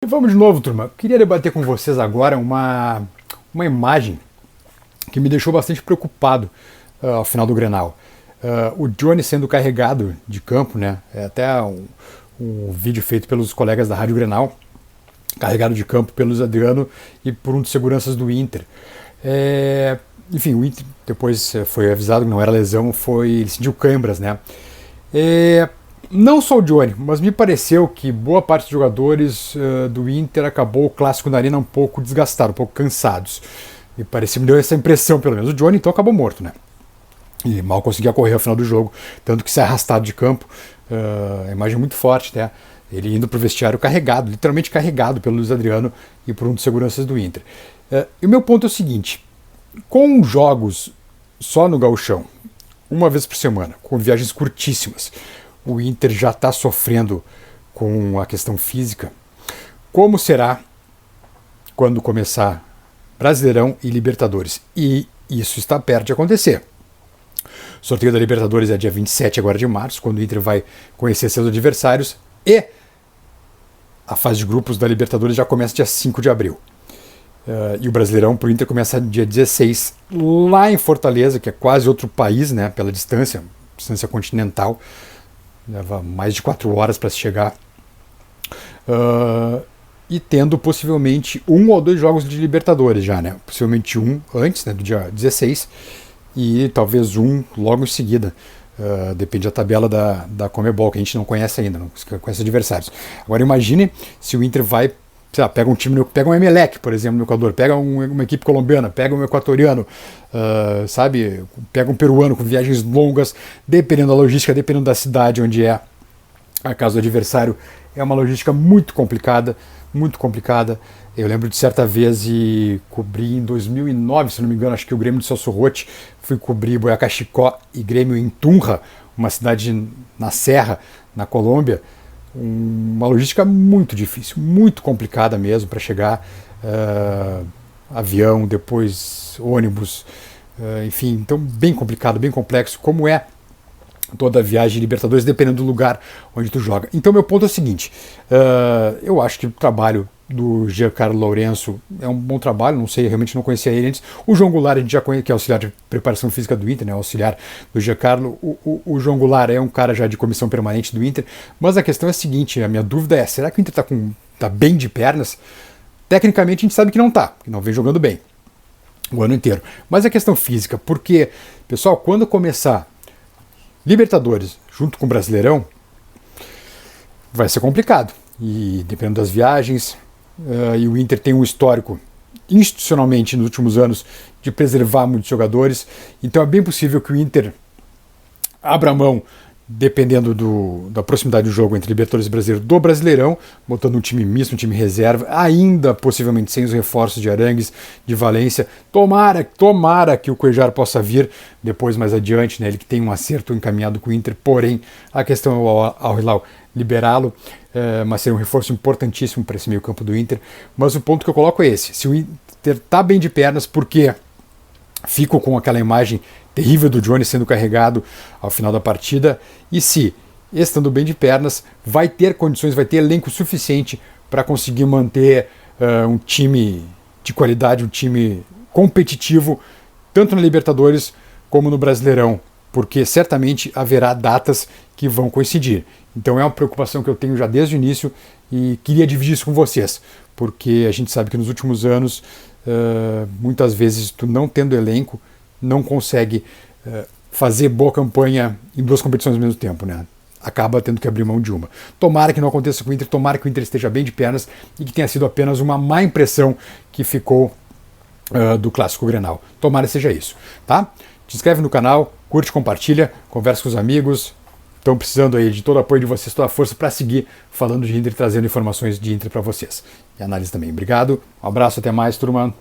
E vamos de novo, turma. Queria debater com vocês agora uma imagem que me deixou bastante preocupado ao final do Grenal. O Johnny sendo carregado de campo, né? É até um vídeo feito pelos colegas da Rádio Grenal, carregado de campo pelo Luiz Adriano e por um dos seguranças do Inter. Enfim, o Inter depois foi avisado que não era lesão, ele sentiu câimbras, né? Não só o Johnny, mas me pareceu que boa parte dos jogadores do Inter acabou o clássico na arena um pouco desgastado, um pouco cansados. Me deu essa impressão, pelo menos. O Johnny então acabou morto, né? E mal conseguia correr ao final do jogo, tanto que sai arrastado de campo. A imagem é muito forte, né? Ele indo para o vestiário carregado, literalmente carregado pelo Luiz Adriano e por um dos seguranças do Inter. E o meu ponto é o seguinte: com jogos só no gauchão, uma vez por semana, com viagens curtíssimas, o Inter já está sofrendo com a questão física. Como será quando começar Brasileirão e Libertadores? E isso está perto de acontecer. O sorteio da Libertadores é dia 27 agora de março, quando o Inter vai conhecer seus adversários, e a fase de grupos da Libertadores já começa dia 5 de abril. E o Brasileirão para o Inter começa dia 16, lá em Fortaleza, que é quase outro país, né, pela distância continental. Leva mais de 4 horas para se chegar. E tendo possivelmente 1 ou 2 jogos de Libertadores já, né? Possivelmente um antes, né, do dia 16, e talvez um logo em seguida. Depende da tabela da Conmebol, que a gente não conhece ainda, não conhece adversários. Agora imagine se o Inter vai, sei lá, pega um Emelec, por exemplo, no Equador, pega uma equipe colombiana, pega um equatoriano, sabe, pega um peruano com viagens longas, dependendo da logística, dependendo da cidade onde é a casa do adversário, é uma logística muito complicada, muito complicada. Eu lembro de certa vez cobrir em 2009, se não me engano, acho que o Grêmio de Celso Roth, fui cobrir Boyacá-Chicó e Grêmio em Tunja, uma cidade na Serra, na Colômbia. Uma logística muito difícil, muito complicada mesmo para chegar, avião, depois ônibus, enfim, então bem complicado, bem complexo, como é toda a viagem de Libertadores, dependendo do lugar onde tu joga. Então meu ponto é o seguinte: eu acho que o trabalho do Giancarlo Lourenço é um bom trabalho, não sei, realmente não conhecia ele antes. O João Goulart a gente já conhece, que é auxiliar de preparação física do Inter, né, auxiliar do Giancarlo. O João Goulart é um cara já de comissão permanente do Inter, mas a questão é a seguinte, a minha dúvida é, será que o Inter tá bem de pernas? Tecnicamente a gente sabe que não tá, que não vem jogando bem o ano inteiro. Mas a questão física, porque, pessoal, quando começar Libertadores junto com o Brasileirão, vai ser complicado. E dependendo das viagens, e o Inter tem um histórico institucionalmente nos últimos anos de preservar muitos jogadores, então é bem possível que o Inter abra mão, dependendo da proximidade do jogo entre Libertadores e Brasileiro, do Brasileirão, botando um time misto, um time reserva, ainda possivelmente sem os reforços de Arangues, de Valência. Tomara que o Cuéllar possa vir depois, mais adiante, né? Ele que tem um acerto encaminhado com o Inter, porém a questão é ao Hilal liberá-lo, mas seria um reforço importantíssimo para esse meio campo do Inter. Mas o ponto que eu coloco é esse: se o Inter está bem de pernas, porque fico com aquela imagem terrível do Johnny sendo carregado ao final da partida, e se, estando bem de pernas, vai ter condições, vai ter elenco suficiente para conseguir manter um time de qualidade, um time competitivo, tanto na Libertadores como no Brasileirão, porque certamente haverá datas que vão coincidir. Então é uma preocupação que eu tenho já desde o início e queria dividir isso com vocês, porque a gente sabe que nos últimos anos, muitas vezes, tu não tendo elenco, não consegue fazer boa campanha em 2 competições ao mesmo tempo, né? Acaba tendo que abrir mão de uma. Tomara que não aconteça com o Inter, tomara que o Inter esteja bem de pernas e que tenha sido apenas uma má impressão que ficou do Clássico Grenal. Tomara que seja isso, tá? Te inscreve no canal, curte, compartilha, conversa com os amigos. Estão precisando aí de todo o apoio de vocês, toda a força para seguir falando de Inter e trazendo informações de Inter para vocês. E análise também. Obrigado, um abraço, até mais, turma.